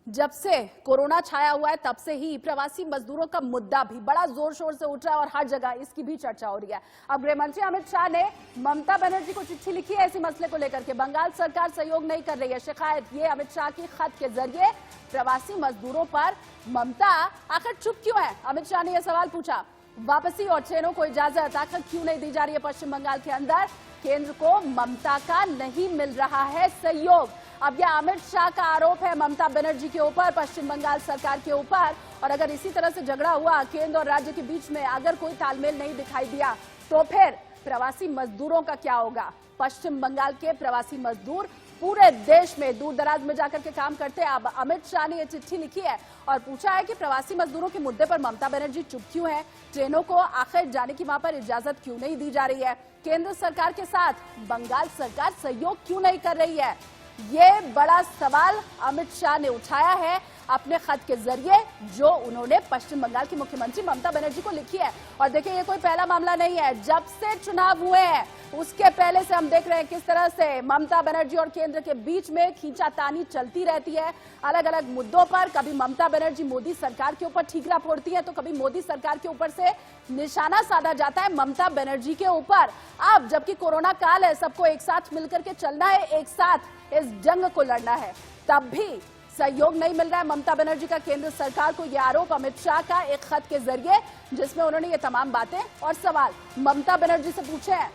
जब से कोरोना छाया हुआ है तब से ही प्रवासी मजदूरों का मुद्दा भी बड़ा जोर शोर से उठ रहा है और हर जगह इसकी भी चर्चा हो रही है। अब गृह मंत्री अमित शाह ने ममता बनर्जी को चिट्ठी लिखी है इसी मसले को लेकर के। बंगाल सरकार सहयोग नहीं कर रही है, शिकायत ये अमित शाह की खत के जरिए प्रवासी मजदूरों पर। ममता आखिर चुप क्यों है, अमित शाह ने यह सवाल पूछा। वापसी और ट्रेनों को इजाजत आखिर क्यों नहीं दी जा रही है पश्चिम बंगाल के अंदर। केंद्र को ममता का नहीं मिल रहा है सहयोग। अब यह अमित शाह का आरोप है ममता बनर्जी के ऊपर, पश्चिम बंगाल सरकार के ऊपर। और अगर इसी तरह से झगड़ा हुआ केंद्र और राज्य के बीच में, अगर कोई तालमेल नहीं दिखाई दिया तो फिर प्रवासी मजदूरों का क्या होगा। पश्चिम बंगाल के प्रवासी मजदूर पूरे देश में दूर दराज में जाकर के काम करते हैं। अब अमित शाह ने यह चिट्ठी लिखी है और पूछा है कि प्रवासी मजदूरों के मुद्दे पर ममता बनर्जी चुप क्यों है, ट्रेनों को आखिर जाने की वहां पर इजाजत क्यों नहीं दी जा रही है, केंद्र सरकार के साथ बंगाल सरकार सहयोग क्यों नहीं कर रही है। ये बड़ा सवाल अमित शाह ने उठाया है अपने खत के जरिए जो उन्होंने पश्चिम बंगाल की मुख्यमंत्री ममता बनर्जी को लिखी है। और देखिए ये कोई पहला मामला नहीं है, जब से चुनाव हुए हैं उसके पहले से हम देख रहे हैं किस तरह से ममता बनर्जी और केंद्र के बीच में खींचातानी चलती रहती है अलग अलग मुद्दों पर। कभी ममता बनर्जी मोदी सरकार के ऊपर ठीकरा फोड़ती है तो कभी मोदी सरकार के ऊपर से निशाना साधा जाता है ममता बनर्जी के ऊपर। अब जबकि कोरोना काल है, सबको एक साथ मिलकर के चलना है, एक साथ इस जंग को लड़ना है, तब भी सहयोग नहीं मिल रहा है ममता बनर्जी का केंद्र सरकार को। यह आरोप अमित शाह का एक खत के जरिए जिसमें उन्होंने ये तमाम बातें और सवाल ममता बनर्जी से पूछे हैं।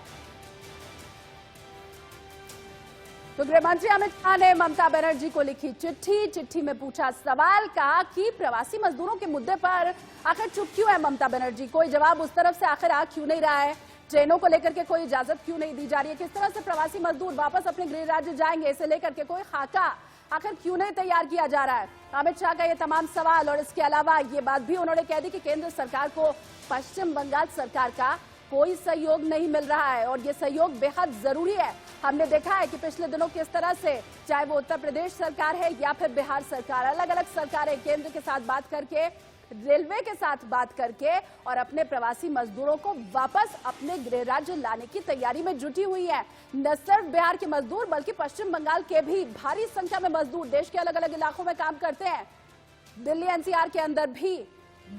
तो गृह मंत्री अमित शाह ने ममता बनर्जी को लिखी चिट्ठी में पूछा सवाल, कहा कि प्रवासी मजदूरों के मुद्दे पर आखिर चुप क्यों है ममता बनर्जी, कोई जवाब उस तरफ से आखिर आ क्यों नहीं रहा है, ट्रेनों को लेकर के कोई इजाजत क्यों नहीं दी जा रही है, किस तरह से प्रवासी मजदूर वापस अपने गृह राज्य जाएंगे, इसे लेकर के कोई खाका आखिर क्यों नहीं तैयार किया जा रहा है। अमित शाह का ये तमाम सवाल और इसके अलावा ये बात भी उन्होंने कह दी कि केंद्र सरकार को पश्चिम बंगाल सरकार का कोई सहयोग नहीं मिल रहा है और ये सहयोग बेहद जरूरी है। हमने देखा है कि पिछले दिनों किस तरह से चाहे वो उत्तर प्रदेश सरकार है या फिर बिहार सरकार, अलग अलग सरकारें केंद्र के साथ बात करके, रेलवे के साथ बात करके और अपने प्रवासी मजदूरों को वापस अपने गृह राज्य लाने की तैयारी में जुटी हुई है। न सिर्फ बिहार के मजदूर बल्कि पश्चिम बंगाल के भी भारी संख्या में मजदूर देश के अलग अलग इलाकों में काम करते हैं। दिल्ली एनसीआर के अंदर भी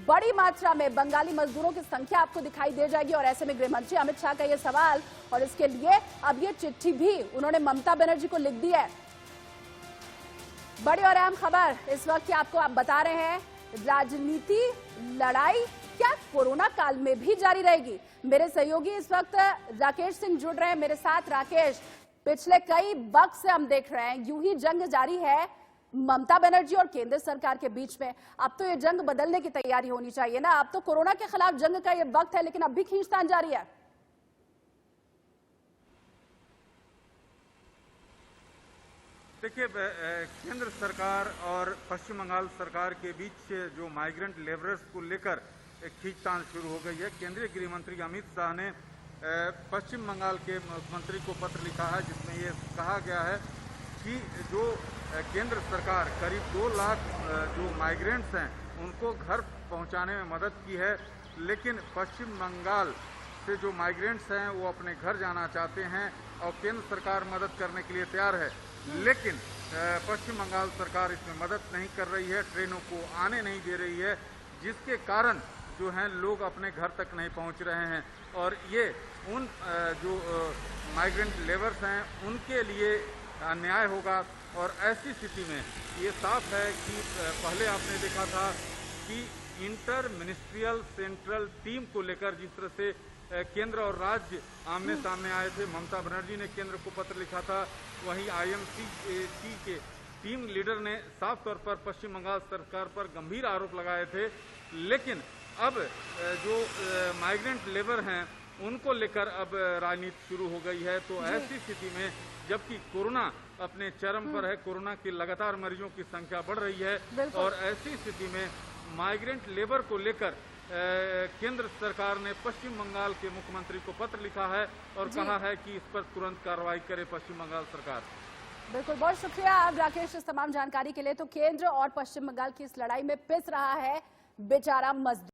बड़ी मात्रा में बंगाली मजदूरों की संख्या आपको दिखाई दे जाएगी। और ऐसे में गृह मंत्री अमित शाह का यह सवाल और इसके लिए अब ये चिट्ठी भी उन्होंने ममता बनर्जी को लिख दी है। बड़ी और अहम खबर इस वक्त की आपको आप बता रहे हैं, राजनीति लड़ाई क्या कोरोना काल में भी जारी रहेगी। मेरे सहयोगी इस वक्त राकेश सिंह जुड़ रहे हैं मेरे साथ। राकेश, पिछले कई वक्त से हम देख रहे हैं यूं ही जंग जारी है ममता बनर्जी और केंद्र सरकार के बीच में। अब तो ये जंग बदलने की तैयारी होनी चाहिए ना, अब तो कोरोना के खिलाफ जंग का ये वक्त है लेकिन अब भी खींचतान जारी है। देखिए, केंद्र सरकार और पश्चिम बंगाल सरकार के बीच जो माइग्रेंट लेबरर्स को लेकर खींचतान शुरू हो गई है। केंद्रीय गृह मंत्री अमित शाह ने पश्चिम बंगाल के मुख्यमंत्री को पत्र लिखा है जिसमें ये कहा गया है कि जो केंद्र सरकार करीब 2 लाख जो माइग्रेंट्स हैं उनको घर पहुंचाने में मदद की है, लेकिन पश्चिम बंगाल से जो माइग्रेंट्स हैं वो अपने घर जाना चाहते हैं और केंद्र सरकार मदद करने के लिए तैयार है, लेकिन पश्चिम बंगाल सरकार इसमें मदद नहीं कर रही है, ट्रेनों को आने नहीं दे रही है, जिसके कारण जो हैं लोग अपने घर तक नहीं पहुंच रहे हैं। और ये उन जो माइग्रेंट लेबर्स हैं उनके लिए अन्याय होगा। और ऐसी स्थिति में ये साफ है कि पहले आपने देखा था कि इंटर मिनिस्ट्रियल सेंट्रल टीम को लेकर जिस तरह से केंद्र और राज्य आमने सामने आए थे, ममता बनर्जी ने केंद्र को पत्र लिखा था, वहीं आईएमसी के टीम लीडर ने साफ तौर पर पश्चिम बंगाल सरकार पर गंभीर आरोप लगाए थे। लेकिन अब जो माइग्रेंट लेबर हैं उनको लेकर अब राजनीति शुरू हो गई है। तो ऐसी स्थिति में जबकि कोरोना अपने चरम पर है, कोरोना के लगातार मरीजों की संख्या बढ़ रही है और ऐसी स्थिति में माइग्रेंट लेबर को लेकर केंद्र सरकार ने पश्चिम बंगाल के मुख्यमंत्री को पत्र लिखा है और कहा है कि इस पर तुरंत कार्रवाई करे पश्चिम बंगाल सरकार। बिल्कुल, बहुत शुक्रिया अब राकेश इस तमाम जानकारी के लिए। तो केंद्र और पश्चिम बंगाल की इस लड़ाई में पिस रहा है बेचारा मजदूर।